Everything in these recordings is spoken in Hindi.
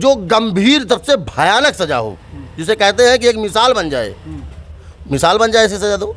जो गंभीर सबसे भयानक सजा हो, जिसे कहते हैं कि एक मिसाल बन जाए, मिसाल बन जाए, ऐसी सजा दो।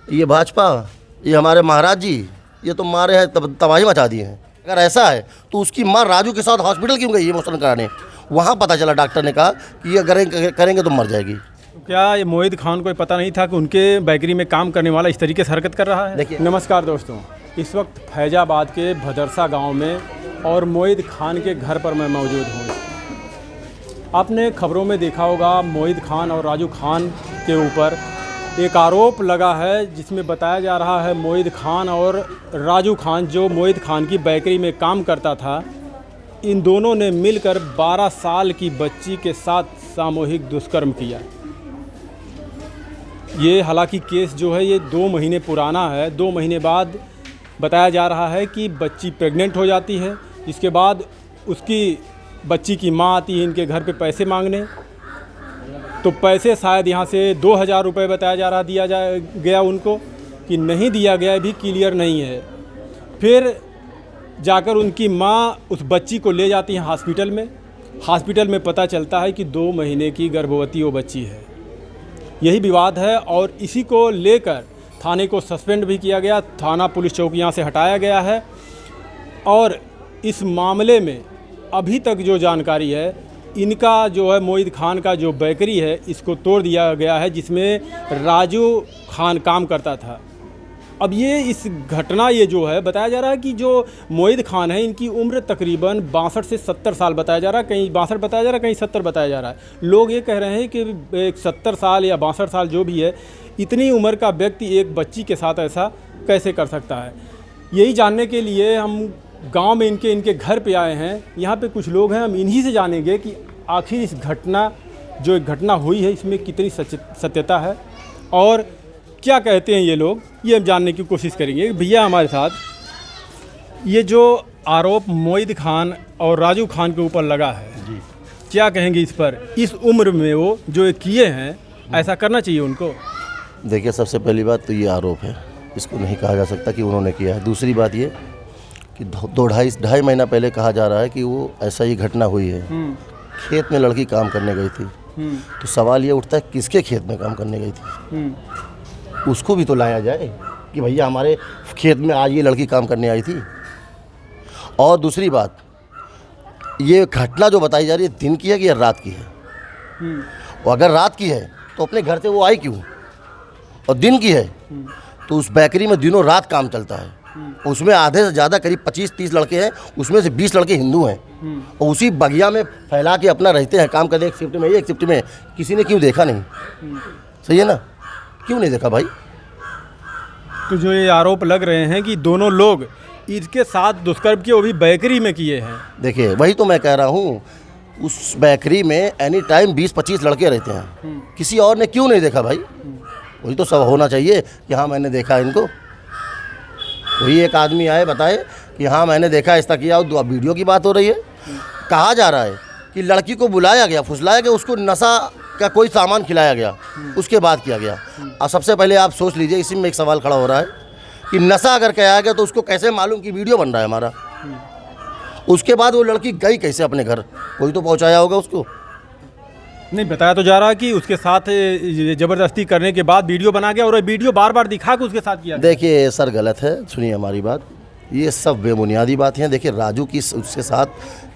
ये भाजपा, ये हमारे महाराज जी, ये तो मारे हैं तबाही मचा दी है। अगर ऐसा है तो उसकी माँ राजू के साथ हॉस्पिटल क्यों गई इमोशन कराने? वहाँ पता चला डॉक्टर ने कहा कि ये करेंगे तो मर जाएगी। क्या ये मोहित खान को पता नहीं था कि उनके बेकरी में काम करने वाला इस तरीके से हरकत कर रहा है? देखिए, नमस्कार दोस्तों, इस वक्त फैजाबाद के भदरसा गांव में और मोहित खान के घर पर मैं मौजूद हूँ। आपने खबरों में देखा होगा, मोहित खान और राजू खान के ऊपर एक आरोप लगा है, जिसमें बताया जा रहा है मोहित खान और राजू खान, जो मोहित खान की बेकरी में काम करता था, इन दोनों ने मिलकर 12 साल की बच्ची के साथ सामूहिक दुष्कर्म किया। ये हालांकि केस जो है ये 2 महीने पुराना है। 2 महीने बाद बताया जा रहा है कि बच्ची प्रेग्नेंट हो जाती है। इसके बाद उसकी बच्ची की माँ आती है इनके घर पे पैसे मांगने, तो पैसे शायद यहाँ से 2000 रुपये बताया जा रहा दिया गया उनको, कि नहीं दिया गया भी क्लियर नहीं है। फिर जाकर उनकी माँ उस बच्ची को ले जाती है हॉस्पिटल में। हॉस्पिटल में पता चलता है कि 2 महीने की गर्भवती वो बच्ची है। यही विवाद है और इसी को लेकर थाने को सस्पेंड भी किया गया, थाना पुलिस चौकी यहाँ से हटाया गया है। और इस मामले में अभी तक जो जानकारी है, इनका जो है मोहित खान का जो बेकरी है इसको तोड़ दिया गया है, जिसमें राजू खान काम करता था। अब ये इस घटना ये जो है बताया जा रहा है कि जो मोहित खान है इनकी उम्र तकरीबन 62 से 70 साल बताया जा रहा है, कहीं 62 बताया जा रहा है, कहीं 70 बताया जा रहा है। लोग ये कह रहे हैं कि एक 70 साल या 62 साल जो भी है, इतनी उम्र का व्यक्ति एक बच्ची के साथ ऐसा कैसे कर सकता है। यही जानने के लिए हम गांव में इनके घर पे आए हैं। यहाँ पे कुछ लोग हैं, हम इन्हीं से जानेंगे कि आखिर इस घटना जो एक घटना हुई है इसमें कितनी सत्यता है और क्या कहते हैं ये लोग, ये हम जानने की कोशिश करेंगे। भैया हमारे साथ, ये जो आरोप मोहित खान और राजू खान के ऊपर लगा है जी, क्या कहेंगे इस पर? इस उम्र में वो जो किए हैं, ऐसा करना चाहिए उनको? देखिए, सबसे पहली बात तो ये आरोप है, इसको नहीं कहा जा सकता कि उन्होंने किया है। दूसरी बात ये कि 2-2.5 महीना पहले कहा जा रहा है कि वो ऐसा ही घटना हुई है, खेत में लड़की काम करने गई थी। तो सवाल ये उठता है किसके खेत में काम करने गई थी, उसको भी तो लाया जाए कि भैया हमारे खेत में आज ये लड़की काम करने आई थी। और दूसरी बात, ये घटना जो बताई जा रही है दिन की है कि रात की है? और अगर रात की है तो अपने घर से वो आई क्यों? और दिन की है तो उस बेकरी में दिनों रात काम चलता है, उसमें आधे से ज़्यादा करीब 25-30 लड़के हैं, उसमें से 20 लड़के हिंदू हैं और उसी बगिया में फैला के अपना रहते हैं, काम करते, एक शिफ्ट में, एक शिफ्ट में। किसी ने क्यों देखा नहीं? सही है ना, क्यों नहीं देखा भाई? तो जो ये आरोप लग रहे हैं कि दोनों लोग इसके साथ दुष्कर्म किए, वो भी बेकरी में किए हैं। देखिए, वही तो मैं कह रहा हूँ, उस बेकरी में एनी टाइम 20-25 लड़के रहते हैं, किसी और ने क्यों नहीं देखा भाई? वही तो सब होना चाहिए कि हाँ मैंने देखा इनको। वही एक आदमी आए बताए कि हाँ मैंने देखा, ऐसा किया। और वीडियो की बात हो रही है, कहा जा रहा है कि लड़की को बुलाया गया, फुसलाया गया, उसको नशा का कोई सामान खिलाया गया, उसके बाद किया गया। और सबसे पहले आप सोच लीजिए, इसी में एक सवाल खड़ा हो रहा है कि नशा अगर किया गया तो उसको कैसे मालूम कि वीडियो बन रहा है हमारा? उसके बाद वो लड़की गई कैसे अपने घर? कोई तो पहुंचाया होगा उसको। नहीं, बताया तो जा रहा है कि उसके साथ ज़बरदस्ती करने के बाद वीडियो बना गया और वीडियो बार बार दिखा के उसके साथ किया। देखिए सर, गलत है, सुनिए हमारी बात, ये सब बेबुनियादी बात है। देखिए, राजू की उसके साथ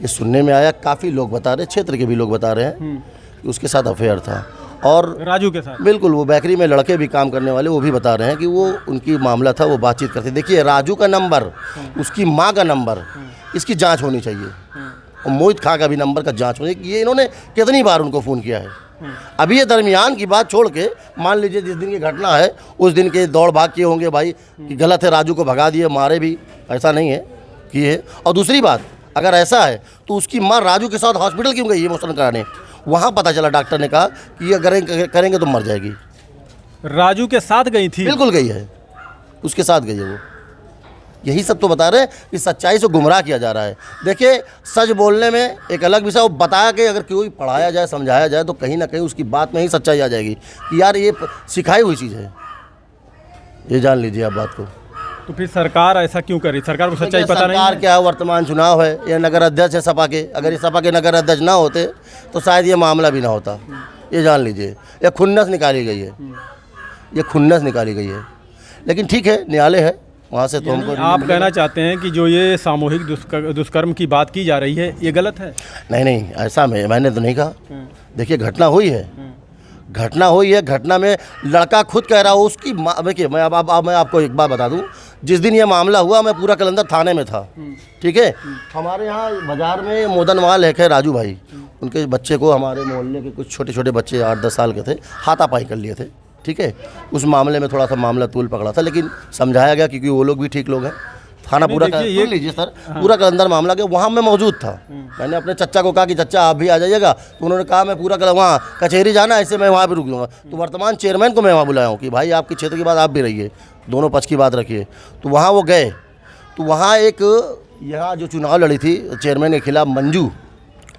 ये सुनने में आया, काफ़ी लोग बता रहे हैं, क्षेत्र के भी लोग बता रहे हैं कि उसके साथ अफेयर था। और राजू के साथ बिल्कुल, वो बेकरी में लड़के भी काम करने वाले, वो भी बता रहे हैं कि वो उनकी मामला था, वो बातचीत करते। देखिए, राजू का नंबर, उसकी माँ का नंबर, इसकी जांच होनी चाहिए और मोहित खान का भी नंबर का जांच होनी चाहिए कि ये इन्होंने कितनी बार उनको फ़ोन किया है। अभी ये दरमियान की बात छोड़ के, मान लीजिए जिस दिन की घटना है उस दिन के दौड़ भाग किए होंगे भाई कि गलत है, राजू को भगा दिए, मारे भी, ऐसा नहीं है किए। और दूसरी बात, अगर ऐसा है तो उसकी माँ राजू के साथ हॉस्पिटल क्यों गई इमोशन कराने? वहाँ पता चला डॉक्टर ने कहा कि ये करेंगे तो मर जाएगी। राजू के साथ गई थी? बिल्कुल गई है, उसके साथ गई है वो। यही सब तो बता रहे हैं कि सच्चाई से गुमराह किया जा रहा है। देखिए, सच बोलने में एक अलग विषय, वो बता के अगर कोई पढ़ाया जाए, समझाया जाए तो कहीं ना कहीं उसकी बात में ही सच्चाई आ जाएगी कि यार ये सिखाई हुई चीज़ है। ये जान लीजिए आप बात को। तो फिर सरकार ऐसा क्यों कर रही? सरकार को सच्चाई पता नहीं सरकार है? क्या है, वर्तमान चुनाव है, ये नगर अध्यक्ष है सपा के। अगर ये सपा के नगर अध्यक्ष ना होते तो शायद ये मामला भी ना होता। ये जान लीजिए, ये खुन्नस निकाली गई है, ये खुन्नस निकाली गई है। लेकिन ठीक है, न्यायालय है, वहाँ से तो हमको आप कहना चाहते हैं कि जो ये सामूहिक दुष्कर्म की बात की जा रही है ये गलत है? नहीं, ऐसा मैंने तो नहीं कहा। देखिए, घटना हुई है, घटना हुई है। घटना में लड़का खुद कह रहा हो, उसकी देखिए, मैं आपको एक बात बता दूं, जिस दिन ये मामला हुआ मैं पूरा कलंदर थाने में था। ठीक है, हमारे यहाँ बाज़ार में मोदनवाल है राजू भाई, उनके बच्चे को हमारे मोहल्ले के कुछ छोटे छोटे बच्चे 8-10 साल के थे, हाथापाई कर लिए थे। ठीक है, उस मामले में थोड़ा सा मामला तूल पकड़ा था, लेकिन समझाया गया क्योंकि वो लोग भी ठीक लोग हैं। थाना पूरा ये लीजिए सर, पूरा कलंदर मामला के वहाँ मैं मौजूद था। मैंने अपने चच्चा को कहा कि चच्चा आप भी आ जाइएगा, तो उन्होंने कहा मैं पूरा वहाँ कचहरी जाना ऐसे मैं वहाँ भी रुकूँगा। तो वर्तमान चेयरमैन को मैं वहाँ बुलाया हूँ कि भाई आपके क्षेत्र की बात आप भी रहिए, दोनों पक्ष की बात रखिए। तो वहाँ वो गए, तो वहाँ एक यहाँ जो चुनाव लड़ी थी चेयरमैन के खिलाफ, मंजू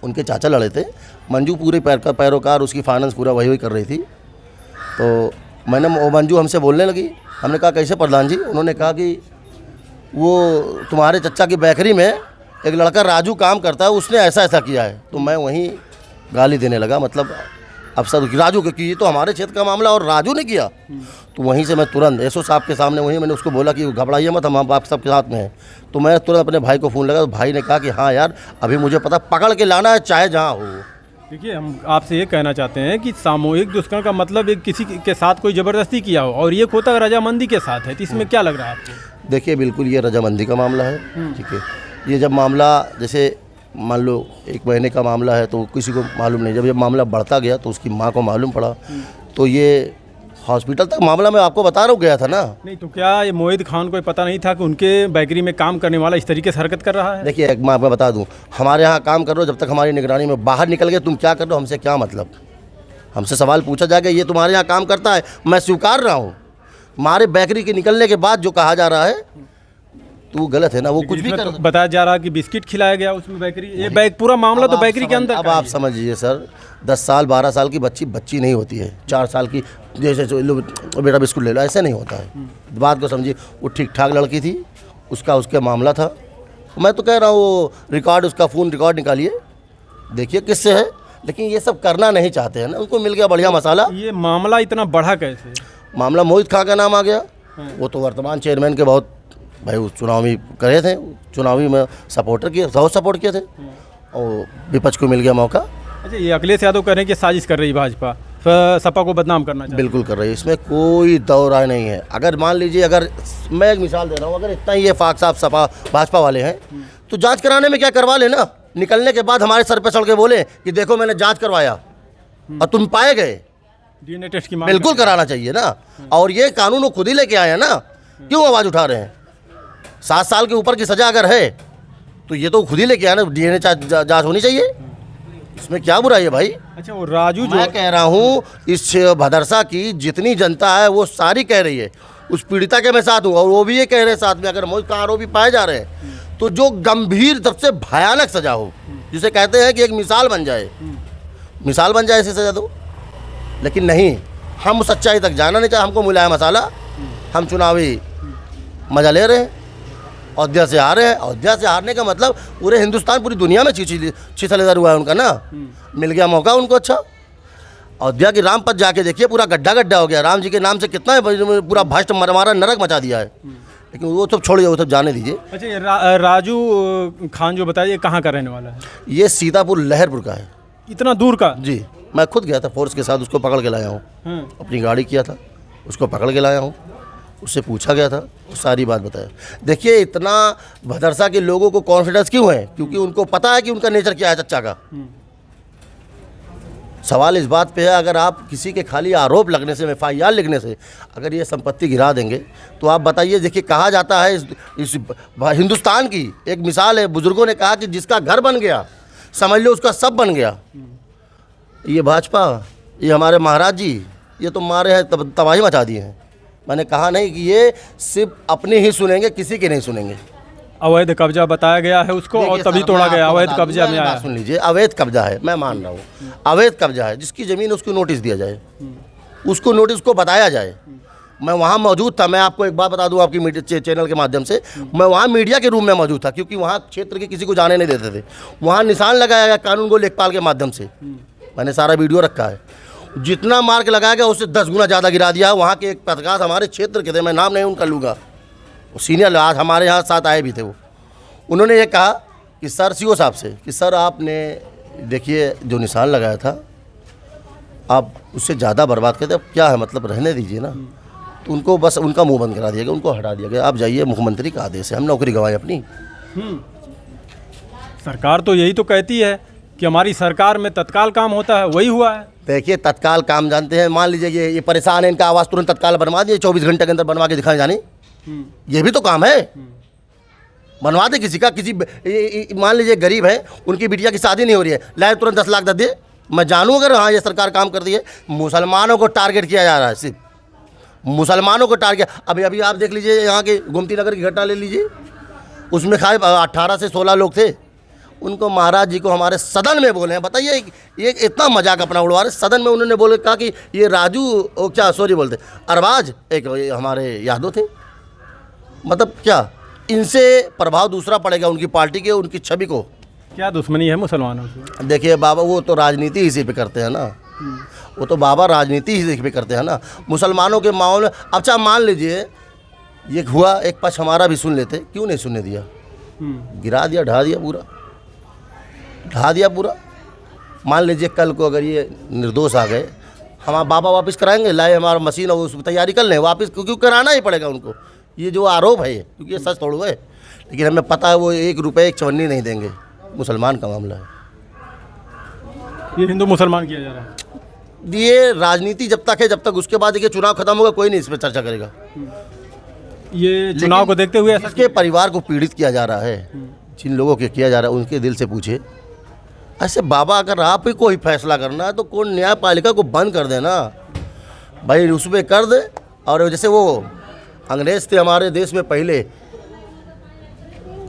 उनके चाचा लड़े थे। मंजू पूरे पैरोकार, उसकी फाइनेंस पूरा वही कर रही थी। तो मैंने मंजू हमसे बोलने लगी, हमने कहा कैसे प्रधान जी? उन्होंने कहा कि वो तुम्हारे चच्चा की बेकरी में एक लड़का राजू काम करता है, उसने ऐसा ऐसा किया है। तो मैं वहीं गाली देने लगा, मतलब अफसर राजू कि ये तो हमारे क्षेत्र का मामला और राजू ने किया। तो वहीं से मैं तुरंत एसओ साहब के सामने वहीं मैंने उसको बोला कि घबराइए मत, हम आप सबके साथ में हैं। तो मैं तुरंत अपने भाई को फ़ोन लगा, तो भाई ने कहा कि हाँ यार, अभी मुझे पता, पकड़ के लाना है चाहे जहाँ हो। देखिए, हम आपसे ये कहना चाहते हैं कि सामूहिक दुष्कर्म का मतलब एक किसी के साथ कोई ज़बरदस्ती किया हो, और ये होता रजामंदी के साथ है, तो इसमें क्या लग रहा है आपको? देखिए, बिल्कुल ये रजामंदी का मामला है। ठीक है, ये जब मामला जैसे मान लो 1 महीने का मामला है तो किसी को मालूम नहीं, जब ये मामला बढ़ता गया तो उसकी माँ को मालूम पड़ा, तो ये हॉस्पिटल तक मामला मैं आपको बता रहा हूँ गया था ना। नहीं तो क्या ये मोहित खान को पता नहीं था कि उनके बेकरी में काम करने वाला इस तरीके से हरकत कर रहा है? देखिए, एक मैं बता दूँ, हमारे यहाँ काम कर रहे हो, जब तक हमारी निगरानी में बाहर निकल गए तुम क्या कर रहे हो, हमसे क्या मतलब? हमसे सवाल पूछा जाएगा, ये तुम्हारे यहाँ काम करता है, मैं स्वीकार रहा हूँ। हमारे बेकरी के निकलने के बाद जो कहा जा रहा है तो वो गलत है ना, वो कुछ भी कर। बताया जा रहा है कि बिस्किट खिलाया गया उसमें बेकरी, ये पूरा मामला तो बेकरी के अंदर। अब आप समझिए सर, 10 साल 12 साल की बच्ची नहीं होती है, 4 साल की जैसे बेटा बिस्कुट ले लो, ऐसे नहीं होता है। बात को समझिए, वो ठीक ठाक लड़की थी, उसका मामला था। मैं तो कह रहा हूँ वो रिकॉर्ड, उसका फ़ोन रिकॉर्ड निकालिए, देखिए किससे है। लेकिन ये सब करना नहीं चाहते हैं ना, उनको मिल गया बढ़िया मसाला। ये मामला इतना बढ़ा कैसे? मामला मोहित खां का नाम आ गया, वो तो वर्तमान चेयरमैन के बहुत भाई उस चुनावी करे थे, चुनावी में सपोर्टर किए, बहुत सपोर्ट किए थे, और विपक्ष को मिल गया मौका। अच्छा, ये अखिलेश यादव कह रहे हैं कि साजिश कर रही भाजपा, सपा को बदनाम करना चाहिए। बिल्कुल कर रही है, इसमें कोई दो राय नहीं है। अगर मान लीजिए, अगर मैं एक मिसाल दे रहा हूँ, अगर इतना ही ये फाक साहब सपा भाजपा वाले हैं तो जांच कराने में क्या करवा लेना, निकलने के बाद हमारे सर पे चढ़ के बोले कि देखो मैंने जांच करवाया और तुम पाए गए। डीएनए टेस्ट की मांग बिल्कुल कराना चाहिए ना, और ये कानून वो खुद ही लेके आए हैं ना, क्यों आवाज़ उठा रहे हैं? 7 साल के ऊपर की सजा अगर है तो ये तो खुद ही लेके आए ना, डीएनए जांच होनी चाहिए, इसमें क्या बुराई है भाई? अच्छा, वो राजू जो मैं कह रहा हूँ, इस भदरसा की जितनी जनता है वो सारी कह रही है, उस पीड़िता के मैं साथ हूँ, और वो भी ये कह रहे हैं साथ में, अगर मोहित का आरोपी पाए जा रहे हैं तो जो गंभीर सबसे भयानक सजा हो, जिसे कहते हैं कि एक मिसाल बन जाए, मिसाल बन जाए, ऐसी सजा दो। लेकिन नहीं, हम सच्चाई तक जाना नहीं चाहे, हमको मिला है मसाला, हम चुनावी मजा ले रहे हैं, अयोध्या से हारे हैं। अयोध्या से हारने का मतलब पूरे हिंदुस्तान, पूरी दुनिया में छिछलेदार हुआ है उनका ना, मिल गया मौका उनको। अच्छा, अयोध्या की राम पथ जाके देखिए, पूरा गड्ढा हो गया, राम जी के नाम से कितना पूरा भ्रष्ट मारा नरक मचा दिया है। लेकिन वो सब छोड़िए, वो सब जाने दीजिए। अच्छा, ये राजू खान जो बताइए कहाँ का रहने वाला है? ये सीतापुर लहरपुर का है। इतना दूर का? जी, मैं खुद गया था फोर्स के साथ, उसको पकड़ के लाया हूँ, अपनी गाड़ी किया था, उसको पकड़ के लाया हूँ, उससे पूछा गया था, वो सारी बात बताया। देखिए, इतना भदरसा के लोगों को कॉन्फिडेंस क्यों है? क्योंकि उनको पता है कि उनका नेचर क्या है चच्चा का। सवाल इस बात पे है, अगर आप किसी के खाली आरोप लगने से, FIR लिखने से अगर ये संपत्ति गिरा देंगे तो आप बताइए। देखिए, कहा जाता है इस हिंदुस्तान की एक मिसाल है, बुजुर्गों ने कहा कि जिसका घर बन गया समझ लो उसका सब बन गया। ये भाजपा, ये हमारे महाराज जी, ये तो मारे हैं, तबाही मचा दिए हैं। मैंने कहा नहीं कि ये सिर्फ अपने ही सुनेंगे, किसी के नहीं सुनेंगे। अवैध कब्जा बताया गया है उसको, और तभी तोड़ा गया। अवैध कब्जा में आया, सुन लीजिए, अवैध कब्जा है, मैं मान रहा हूँ, अवैध कब्जा है। जिसकी ज़मीन उसको नोटिस दिया जाए, उसको नोटिस को बताया जाए। मैं वहाँ मौजूद था। मैं आपको एक बात बता दूं आपकी मीडिया चैनल के माध्यम से, मैं वहाँ मीडिया के रूम में मौजूद था, क्योंकि वहाँ क्षेत्र के किसी को जाने नहीं देते थे। वहाँ निशान लगाया गया कानून गो लेखपाल के माध्यम से, मैंने सारा वीडियो रखा है। जितना मार्क लगाया गया उससे 10 गुना ज़्यादा गिरा दिया। वहाँ के एक पत्रकार हमारे क्षेत्र के थे, मैं नाम नहीं उनका लूँगा, वो सीनियर आज हमारे यहाँ साथ आए भी थे। वो उन्होंने ये कहा कि सर सीओ साहब से कि सर आपने देखिए जो निशान लगाया था आप उससे ज़्यादा बर्बाद करते, अब क्या है मतलब रहने दीजिए ना। तो उनको बस उनका मुंह बंद करा दिया गया, उनको हटा दिया गया। आप जाइए, मुख्यमंत्री का आदेश है, हम नौकरी गंवाएं अपनी। सरकार तो यही तो कहती है कि हमारी सरकार में तत्काल काम होता है, वही हुआ है। देखिए तत्काल काम जानते हैं, मान लीजिए ये परेशान है, इनका आवाज़ तुरंत तत्काल बनवा दिए, 24 घंटे के अंदर बनवा के दिखाएं जाने, ये भी तो काम है। बनवा दे किसी का, मान लीजिए गरीब है, उनकी बिटिया की शादी नहीं हो रही है, लाए तुरंत 10 लाख दे। मैं जानूँ अगर हाँ ये सरकार काम कर दी है। मुसलमानों को टारगेट किया जा रहा है, सिर्फ मुसलमानों को टारगेट। अभी आप देख लीजिए यहाँ के गोमती नगर की घटना ले लीजिए, उसमें खाए 18 से 16 लोग थे। उनको महाराज जी को हमारे सदन में बोले हैं, बताइए ये इतना मजाक अपना उड़वा रहे। सदन में उन्होंने बोले कहा कि ये राजू क्या सॉरी बोलते अरबाज एक हमारे यादव थे। मतलब क्या इनसे प्रभाव दूसरा पड़ेगा उनकी पार्टी के, उनकी छवि को। क्या दुश्मनी है मुसलमानों से? देखिए बाबा वो तो राजनीति इसी पे करते हैं ना, वो तो बाबा राजनीति इसी पे करते हैं ना मुसलमानों के माहौल में। अच्छा मान लीजिए ये हुआ, एक पक्ष हमारा भी सुन लेते, क्यों नहीं सुनने दिया? गिरा दिया, ढा दिया पूरा। मान लीजिए कल को अगर ये निर्दोष आ गए, हमारा बाबा वापस कराएंगे, लाए हमारा मशीन और उस तैयारी कर लें वापस, क्योंकि कराना ही पड़ेगा उनको। ये जो आरोप है ये, क्योंकि ये सच थोड़ा है, लेकिन हमें पता है वो 1 रुपये 1 चवन्नी नहीं देंगे। मुसलमान का मामला है, ये हिंदू मुसलमान किया जा रहा है। ये राजनीति जब तक है, जब तक उसके बाद देखिए चुनाव खत्म होगा कोई नहीं इस पर चर्चा करेगा। ये चुनाव को देखते हुए जिसके परिवार को पीड़ित किया जा रहा है, जिन लोगों के किया जा रहा है, उनके दिल से पूछे। ऐसे बाबा अगर आप ही कोई फैसला करना है तो कौन न्यायपालिका को बंद कर देना भाई, उस पर कर दे। और जैसे वो अंग्रेज थे हमारे देश में, पहले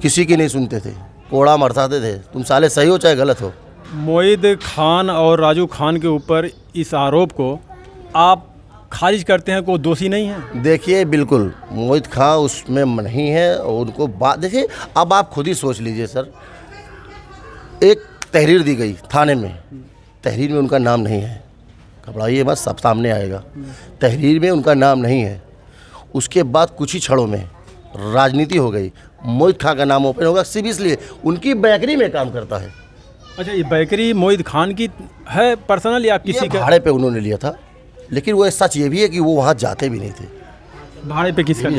किसी की नहीं सुनते थे, कोड़ा मरसाते थे, तुम साले सही हो चाहे गलत हो। मोहिद खान और राजू खान के ऊपर इस आरोप को आप खारिज करते हैं, को दोषी नहीं है? देखिए बिल्कुल मोहित खान उसमें नहीं है, और उनको बात देखिए। अब आप खुद ही सोच लीजिए सर, एक तहरीर दी गई थाने में, तहरीर में उनका नाम नहीं है, घबराइए बस सब सामने आएगा, तहरीर में उनका नाम नहीं है। उसके बाद कुछ ही क्षणों में राजनीति हो गई, मोहित खान का नाम ओपन होगा, सिर्फ इसलिए उनकी बेकरी में काम करता है। अच्छा, ये बेकरी मोहित खान की है पर्सनल या किसी के भाड़े पे उन्होंने लिया था? लेकिन वो सच ये भी है कि वो वहाँ जाते भी नहीं थे। भाड़े पे किसका?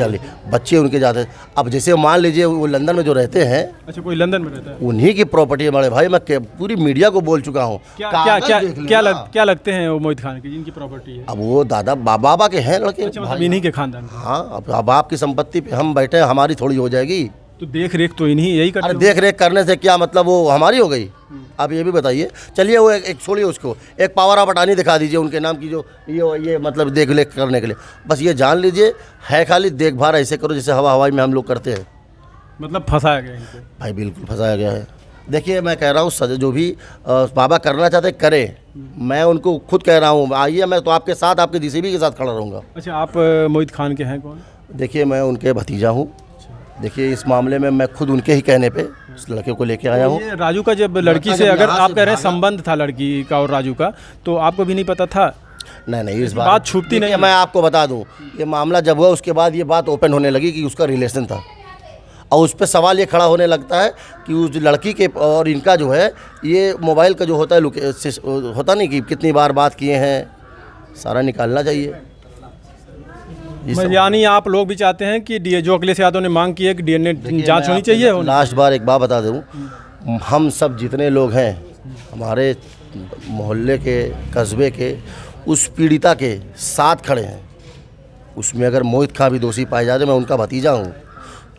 बच्चे उनके जाते थे। अब जैसे मान लीजिए वो लंदन में जो रहते हैं, अच्छा कोई लंदन में रहता है, उन्हीं की प्रॉपर्टी है बड़े भाई। मैं पूरी मीडिया को बोल चुका हूँ। क्या लगते हैं वो मोहित खान की जिनकी प्रॉपर्टी है? अब वो दादा बाबा के हैं लड़के। अच्छा, मतलब इन्हीं के खानदान। हाँ, अब आपकी संपत्ति पे हम बैठे हैं, हमारी थोड़ी हो जाएगी? तो देख रेख तो इन्हीं यही करते। अरे देख रेख करने से क्या मतलब वो हमारी हो गई? आप ये भी बताइए। चलिए वो एक छोड़िए उसको, एक पावर ऑफ अटॉर्नी दिखा दीजिए उनके नाम की, जो ये मतलब देख रेख करने के लिए। बस ये जान लीजिए है खाली देखभाल ऐसे करो जैसे हवाई में हम लोग करते हैं। मतलब फंसाया गया इनको? भाई बिल्कुल फंसाया गया है। देखिए मैं कह रहा हूँ जो भी बाबा करना चाहते करें, मैं उनको खुद कह रहा हूँ आइए, मैं तो आपके साथ, आपके जीसीबी के साथ खड़ा रहूँगा। अच्छा, आप मोहित खान के हैं कौन? देखिए मैं उनके भतीजा हूँ। देखिए इस मामले में मैं खुद उनके ही कहने पे उस लड़के को लेके आया हूँ। राजू का जब लड़की से अगर आप कह रहे हैं संबंध था लड़की का और राजू का, तो आपको भी नहीं पता था? नहीं, इस बात छुपती नहीं। मैं आपको बता दूं, ये मामला जब हुआ उसके बाद ये बात ओपन होने लगी कि उसका रिलेशन था, और उस पर सवाल ये खड़ा होने लगता है कि उस लड़की के और इनका जो है ये मोबाइल का जो होता है होता नहीं कि कितनी बार बात किए हैं, सारा निकालना चाहिए। यानी आप लोग भी चाहते हैं कि जो अखिलेश यादव ने मांग की है कि डीएनए जांच होनी चाहिए? लास्ट बार एक बात बता दूं, हम सब जितने लोग हैं हमारे मोहल्ले के, कस्बे के, उस पीड़िता के साथ खड़े हैं। उसमें अगर मोहित खान भी दोषी पाए जाते, मैं उनका भतीजा हूँ,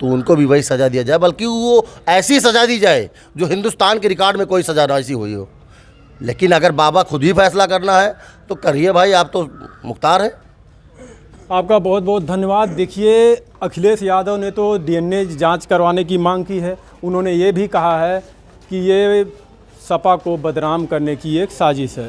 तो उनको भी वही सज़ा दिया जाए, बल्कि वो ऐसी सज़ा दी जाए जो हिंदुस्तान के रिकॉर्ड में कोई सज़ा ना ऐसी हुई हो। लेकिन अगर बाबा खुद ही फैसला करना है तो करिए भाई, आप तो मुख्तार हैं। आपका बहुत बहुत धन्यवाद। देखिए अखिलेश यादव ने तो डीएनए जांच करवाने की मांग की है। उन्होंने ये भी कहा है कि ये सपा को बदनाम करने की एक साजिश है।